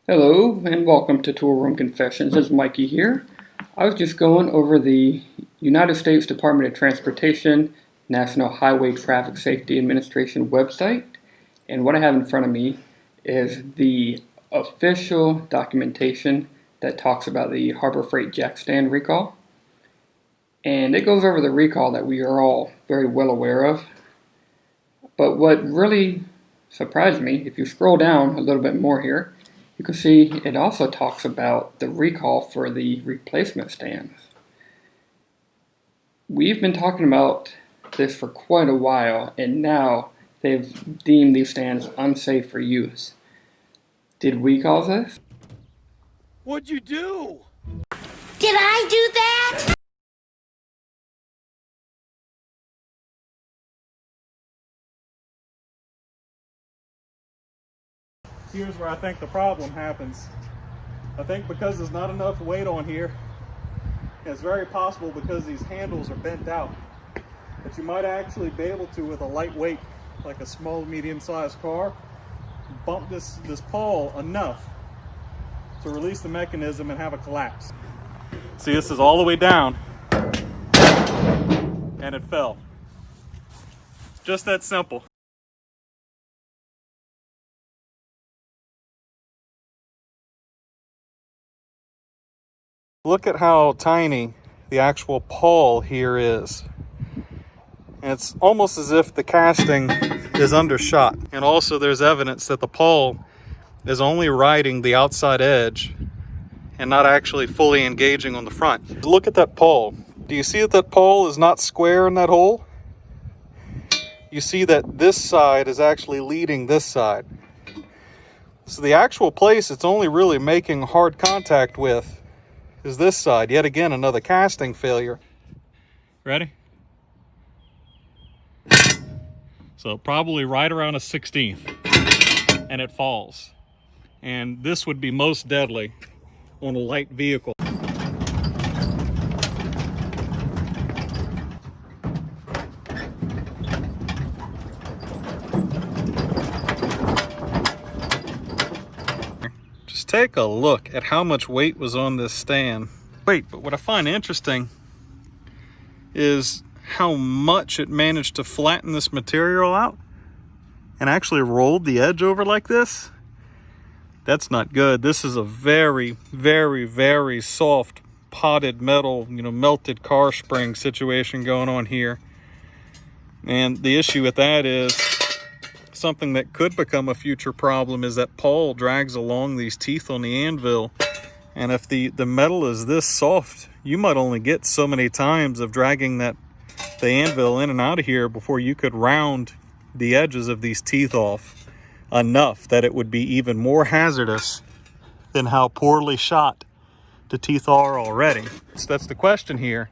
Hello and welcome to Tool Room Confessions. It's Mikey here. I was just going over the United States Department of Transportation National Highway Traffic Safety Administration website, and what I have in front of me is the official documentation that talks about the Harbor Freight jack stand recall. And it goes over the recall that we are all very well aware of. But what really surprised me, if you scroll down a little bit more here, you can see it also talks about the recall for the replacement stands. We've been talking about this for quite a while, and now they've deemed these stands unsafe for use. Did we cause this? What'd you do? Did I do that? Here's where I think the problem happens. I think because there's not enough weight on here, it's very possible because these handles are bent out, that you might actually be able to, with a light weight, like a small, medium-sized car, bump this pawl enough to release the mechanism and have a collapse. See, this is all the way down, and it fell. Just that simple. Look at how tiny the actual pawl here is. And it's almost as if the casting is undershot. And also there's evidence that the pawl is only riding the outside edge and not actually fully engaging on the front. Look at that pawl. Do you see that that pawl is not square in that hole? You see that this side is actually leading this side. So the actual place it's only really making hard contact with is this side. Yet again, another casting failure. Ready? So probably right around a 16th, and it falls. And this would be most deadly on a light vehicle. Just take a look at how much weight was on this stand. Wait, but what I find interesting is how much it managed to flatten this material out and actually rolled the edge over like this. That's not good. This is a very, very, very soft potted metal, melted car spring situation going on here. And the issue with that is something that could become a future problem is that pawl drags along these teeth on the anvil. And if the metal is this soft, you might only get so many times of dragging the anvil in and out of here before you could round the edges of these teeth off enough that it would be even more hazardous than how poorly shot the teeth are already. So that's the question here.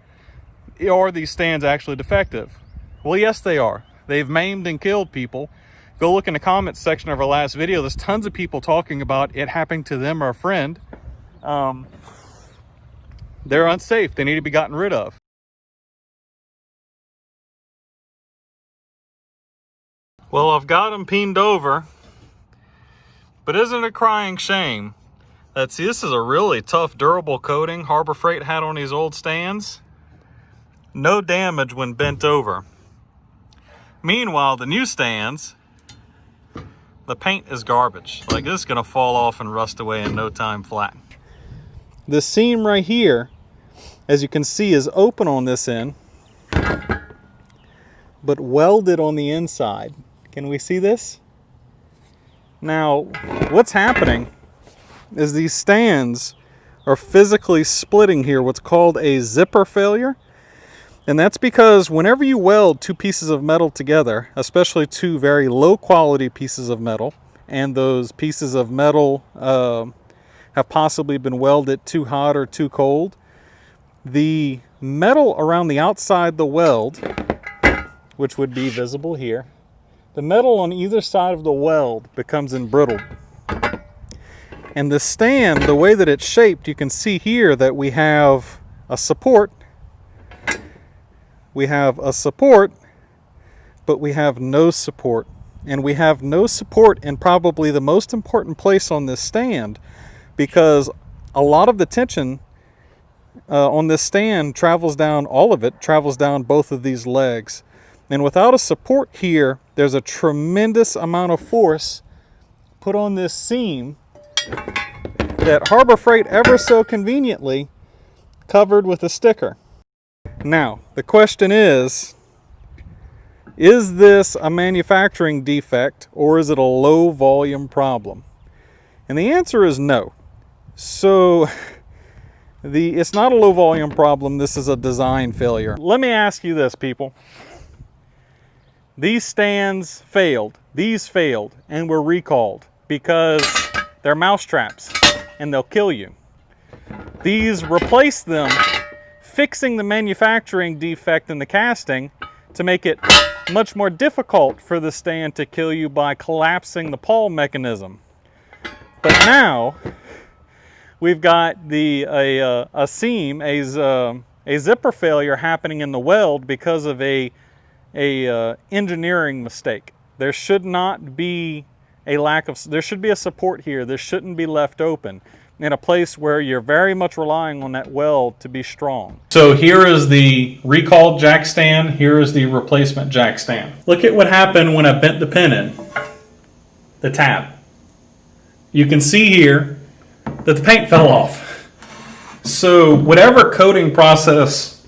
Are these stands actually defective? Well, yes, they are. They've maimed and killed people. Go look in the comments section of our last video. There's tons of people talking about it happening to them or a friend. They're unsafe. They need to be gotten rid of. Well, I've got them peened over, but isn't it a crying shame that, see, this is a really tough, durable coating Harbor Freight had on these old stands. No damage when bent over. Meanwhile, the new stands, the paint is garbage. Like, this is gonna fall off and rust away in no time flat. This seam right here, as you can see, is open on this end, but welded on the inside. Can we see this? Now, what's happening is these stands are physically splitting here, what's called a zipper failure. And that's because whenever you weld two pieces of metal together, especially two very low quality pieces of metal, and those pieces of metal have possibly been welded too hot or too cold, the metal around the outside the weld, which would be visible here, the metal on either side of the weld becomes embrittled. And the stand, the way that it's shaped, you can see here that we have a support. We have a support, but we have no support and we have no support in probably the most important place on this stand, because a lot of the tension on this stand travels down, all of it travels down both of these legs. And without a support here, there's a tremendous amount of force put on this seam that Harbor Freight ever so conveniently covered with a sticker. Now, the question is this a manufacturing defect or is it a low volume problem? And the answer is no. So it's not a low volume problem, this is a design failure. Let me ask you this, people. These stands failed, these failed, and were recalled because they're mousetraps and they'll kill you. These replaced them, fixing the manufacturing defect in the casting to make it much more difficult for the stand to kill you by collapsing the pawl mechanism. But now we've got a seam, a zipper failure happening in the weld because of a engineering mistake. There should not be there should be a support here. This shouldn't be left open in a place where you're very much relying on that weld to be strong. So here is the recalled jack stand, here is the replacement jack stand. Look at what happened when I bent the pin in, the tab. You can see here that the paint fell off. So whatever coating process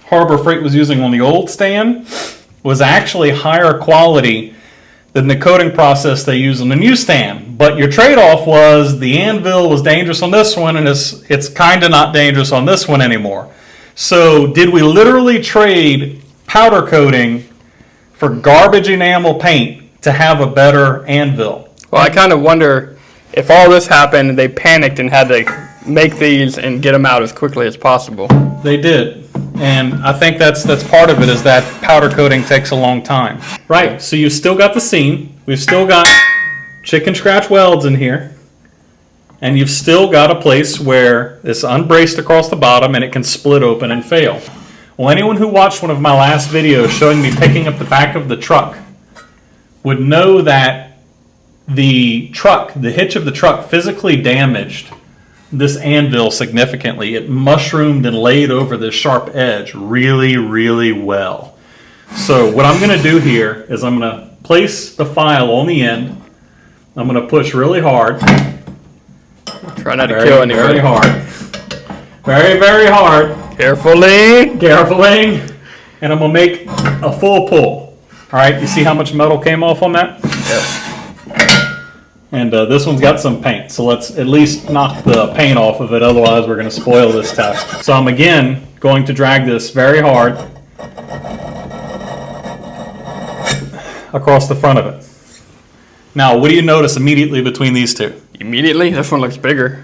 Harbor Freight was using on the old stand was actually higher quality than the coating process they use on the new stand. But your trade-off was the anvil was dangerous on this one and it's kind of not dangerous on this one anymore. So did we literally trade powder coating for garbage enamel paint to have a better anvil? Well, I kind of wonder if all this happened, they panicked and had to make these and get them out as quickly as possible. They did. And I think that's part of it, is that powder coating takes a long time. Right, so you've still got the seam, we've still got chicken scratch welds in here, and you've still got a place where it's unbraced across the bottom and it can split open and fail. Well, anyone who watched one of my last videos showing me picking up the back of the truck would know that the hitch of the truck physically damaged this anvil significantly. It mushroomed and laid over this sharp edge really, really well. So what I'm going to do here is I'm going to place the file on the end. I'm going to push really hard. Try not to kill anybody. Very hard. Very, very hard. Carefully. Carefully. And I'm going to make a full pull. All right, you see how much metal came off on that? Yep. And this one's got some paint, so let's at least knock the paint off of it, otherwise we're going to spoil this test. So I'm again going to drag this very hard across the front of it. Now, what do you notice immediately between these two? Immediately? This one looks bigger.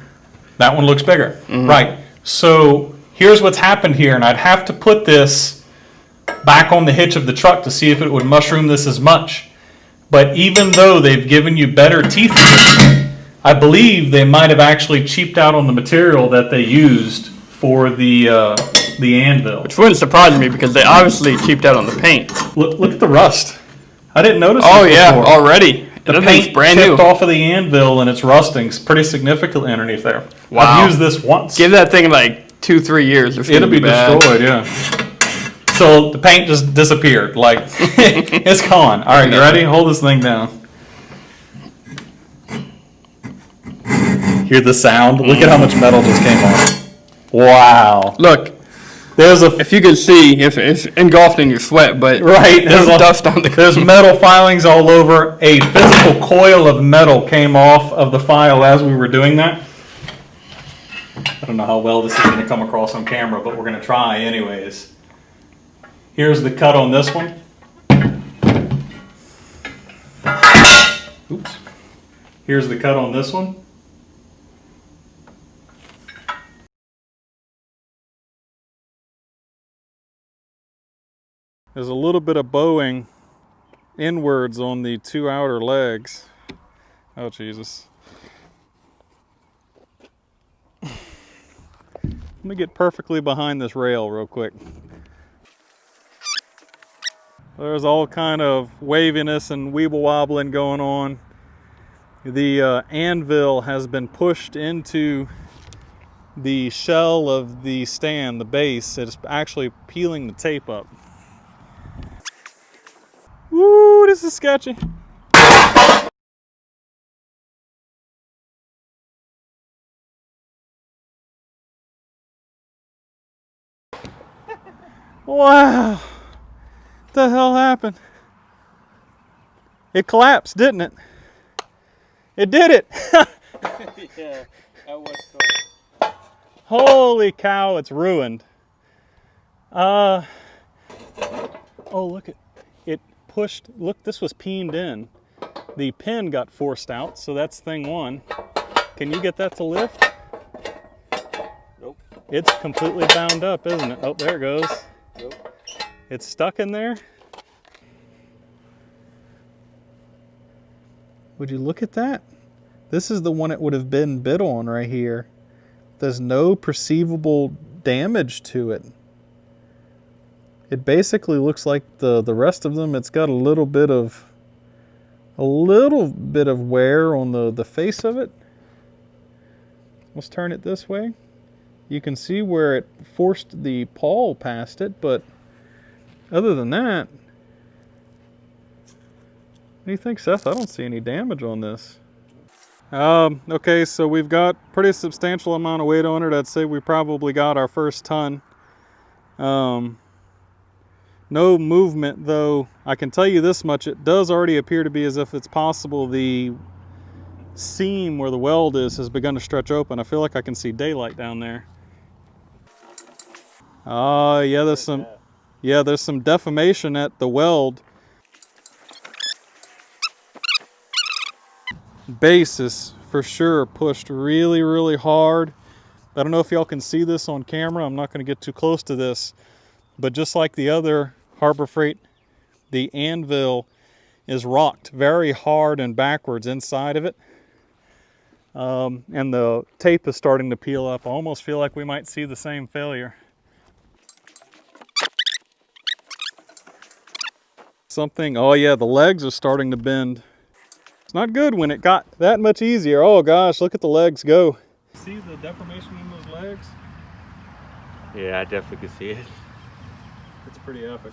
That one looks bigger. Mm-hmm. Right. So here's what's happened here, and I'd have to put this back on the hitch of the truck to see if it would mushroom this as much. But even though they've given you better teeth, I believe they might have actually cheaped out on the material that they used for the anvil. Which wouldn't surprise me because they obviously cheaped out on the paint. Look at the rust. I didn't notice Oh this yeah, before. already. The paint brand chipped off of the anvil and it's rusting pretty significantly underneath there. Wow. I've used this once. Give that thing like 2-3 years. It'll be destroyed, yeah. So the paint just disappeared. Like, it's gone. All right, you ready? Hold this thing down. Hear the sound? Look at how much metal just came off. Wow. Look, if you could see, it's engulfed in your sweat, but right, there's dust on the. There's metal filings all over. A physical coil of metal came off of the file as we were doing that. I don't know how well this is going to come across on camera, but we're going to try anyways. Here's the cut on this one. Oops. Here's the cut on this one. There's a little bit of bowing inwards on the two outer legs. Oh, Jesus. Let me get perfectly behind this rail real quick. There's all kind of waviness and weeble wobbling going on. The anvil has been pushed into the shell of the stand, the base. It's actually peeling the tape up. Woo, this is sketchy. Wow. What the hell happened? It collapsed, didn't it? It did it. Yeah, that was cool. Holy cow, it's ruined. Oh, look, it pushed. Look, this was peened in. The pin got forced out, so that's thing one. Can you get that to lift? Nope. It's completely bound up, isn't it? Oh, there it goes. Nope. It's stuck in there. Would you look at that? This is the one it would have been bit on right here. There's no perceivable damage to it. It basically looks like the rest of them. It's got a little bit of wear on the face of it. Let's turn it this way. You can see where it forced the pawl past it, but other than that, what do you think, Seth? I don't see any damage on this. Okay, so we've got pretty substantial amount of weight on it. I'd say we probably got our first ton. No movement, though. I can tell you this much, it does already appear to be as if it's possible the seam where the weld is has begun to stretch open. I feel like I can see daylight down there. Yeah, there's some deformation at the weld. Base is for sure pushed really, really hard. I don't know if y'all can see this on camera. I'm not going to get too close to this, but just like the other Harbor Freight, the anvil is rocked very hard and backwards inside of it. And the tape is starting to peel up. I almost feel like we might see the same failure. Oh yeah, the legs are starting to bend. It's not good when it got that much easier. Oh gosh, look at the legs go. See the deformation in those legs? Yeah, I definitely can see it. It's pretty epic.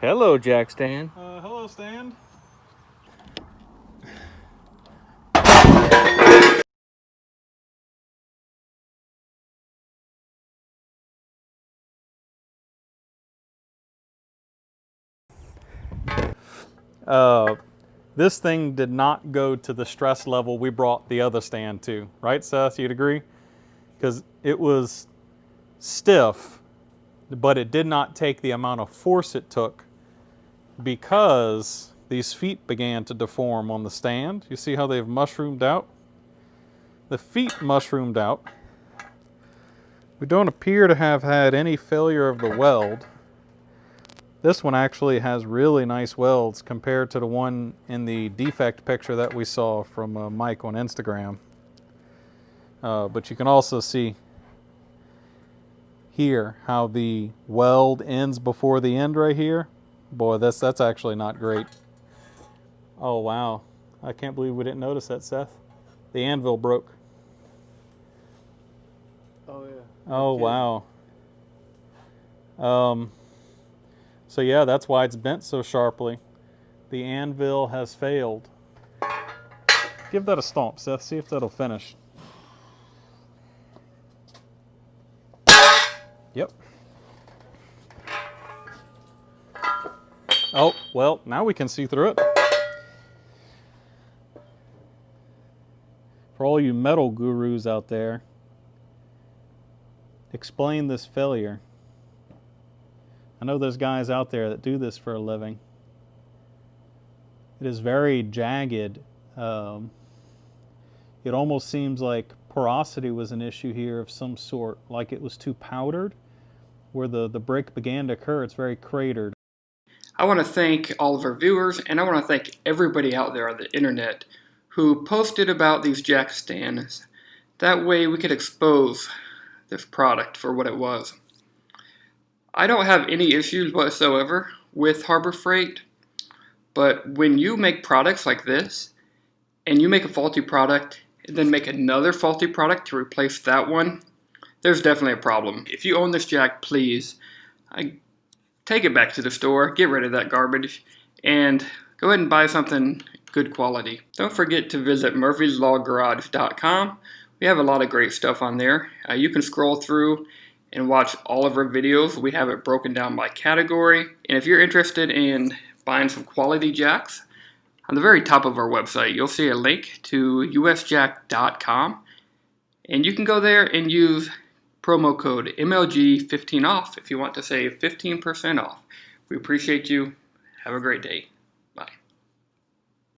Hello, Jack Stan. Hello, Stan. This thing did not go to the stress level we brought the other stand to, right, Seth? You'd agree? Because it was stiff, but it did not take the amount of force it took because these feet began to deform on the stand. You see how they've mushroomed out? The feet mushroomed out. We don't appear to have had any failure of the weld. This one actually has really nice welds compared to the one in the defect picture that we saw from Mike on Instagram. But you can also see here how the weld ends before the end right here. Boy, that's actually not great. Oh wow, I can't believe we didn't notice that, Seth. The anvil broke. Oh yeah. Oh wow. So yeah, that's why it's bent so sharply. The anvil has failed. Give that a stomp, Seth. See if that'll finish. Yep. Oh, well, now we can see through it. For all you metal gurus out there, explain this failure. I know there's guys out there that do this for a living. It is very jagged. It almost seems like porosity was an issue here of some sort, like it was too powdered. Where the break began to occur, it's very cratered. I want to thank all of our viewers, and I want to thank everybody out there on the internet who posted about these jack stands. That way we could expose this product for what it was. I don't have any issues whatsoever with Harbor Freight, but when you make products like this, and you make a faulty product, and then make another faulty product to replace that one, there's definitely a problem. If you own this jack, please, take it back to the store, get rid of that garbage, and go ahead and buy something good quality. Don't forget to visit murphyslawgarage.com. We have a lot of great stuff on there. You can scroll through and watch all of our videos. We have it broken down by category. And if you're interested in buying some quality jacks, on the very top of our website, you'll see a link to usjack.com. And you can go there and use promo code MLG15OFF if you want to save 15% off. We appreciate you. Have a great day.